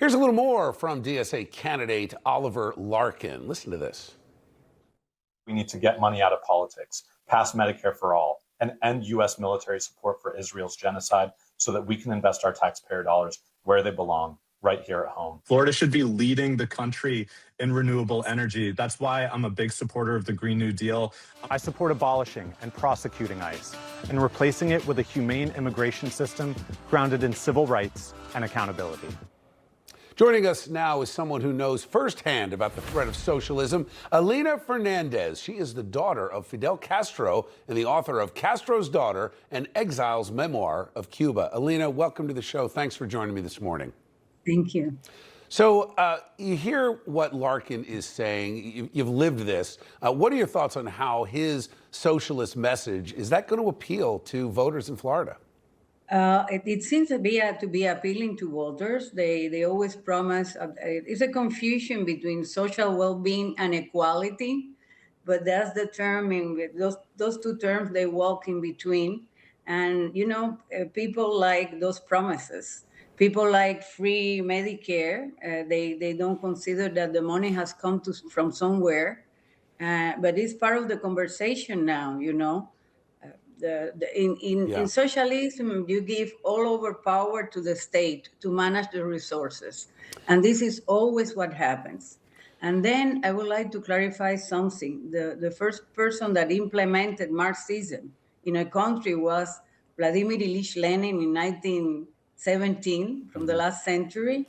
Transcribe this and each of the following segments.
Here's a little more from DSA candidate Oliver Larkin. Listen to this. We need to get money out of politics, pass Medicare for all, and end U.S. military support for Israel's genocide so that we can invest our taxpayer dollars where they belong, right here at home. Florida should be leading the country in renewable energy. That's why I'm a big supporter of the Green New Deal. I support abolishing and prosecuting ICE and replacing it with a humane immigration system grounded in civil rights and accountability. Joining us now is someone who knows firsthand about the threat of socialism, Alina Fernandez. She is the daughter of Fidel Castro and the author of Castro's Daughter, an exile's memoir of Cuba. Alina, welcome to the show. Thanks for joining me this morning. Thank you. So you hear what Larkin is saying. You've lived this. What are your thoughts on how his socialist message, is that going to appeal to voters in Florida? It seems to be appealing to voters. They always promise, it's a confusion between social well-being and equality, but that's the term, those two terms, they walk in between. And, you know, people like those promises. People like free Medicare. They don't consider that the money has come from somewhere, but it's part of the conversation now, you know. In socialism, you give all over power to the state to manage the resources. And this is always what happens. And then I would like to clarify something. The first person that implemented Marxism in a country was Vladimir Ilyich Lenin in 1917, from the last century.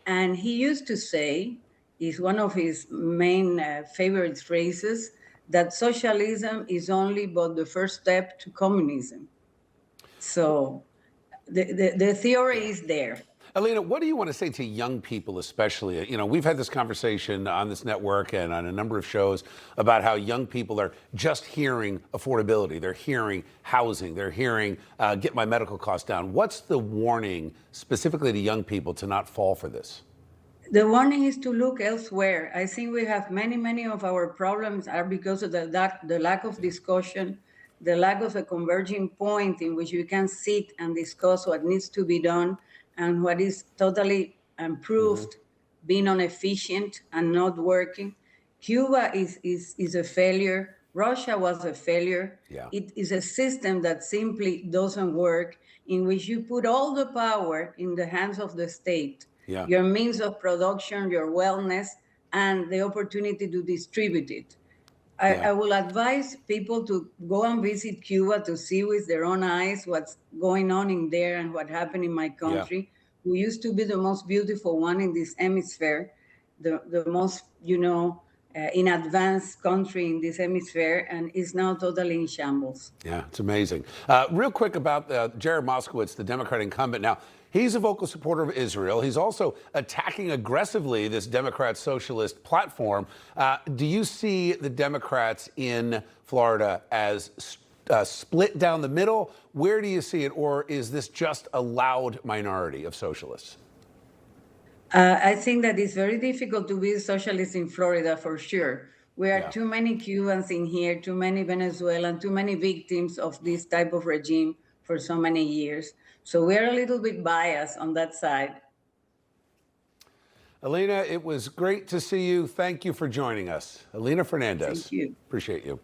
And he used to say, is one of his main favorite phrases, that socialism is only but the first step to communism. So the theory is there. Alina, what do you want to say to young people especially? You know, we've had this conversation on this network and on a number of shows about how young people are just hearing affordability. They're hearing housing. They're hearing get my medical costs down. What's the warning specifically to young people to not fall for this? The warning is to look elsewhere. I think we have many of our problems are because of the lack of discussion, the lack of a converging point in which we can sit and discuss what needs to be done and what is totally proved being inefficient and not working. Cuba is a failure. Russia was a failure. Yeah. It is a system that simply doesn't work, in which you put all the power in the hands of the state. Yeah. Your means of production, your wellness, and the opportunity to distribute it. I will advise people to go and visit Cuba to see with their own eyes what's going on in there and what happened in my country, who used to be the most beautiful one in this hemisphere, the most, you know, in advanced country in this hemisphere, and is now totally in shambles. Yeah, it's amazing. Real quick about Jared Moskowitz, the Democrat incumbent. Now, he's a vocal supporter of Israel. He's also attacking aggressively this Democrat socialist platform. Do you see the Democrats in Florida as split down the middle? Where do you see it? Or is this just a loud minority of socialists? I think that it's very difficult to be a socialist in Florida, for sure. We are too many Cubans in here, too many Venezuelans, too many victims of this type of regime for so many years. So we're a little bit biased on that side. Alina, it was great to see you. Thank you for joining us. Alina Fernandez. Thank you. Appreciate you.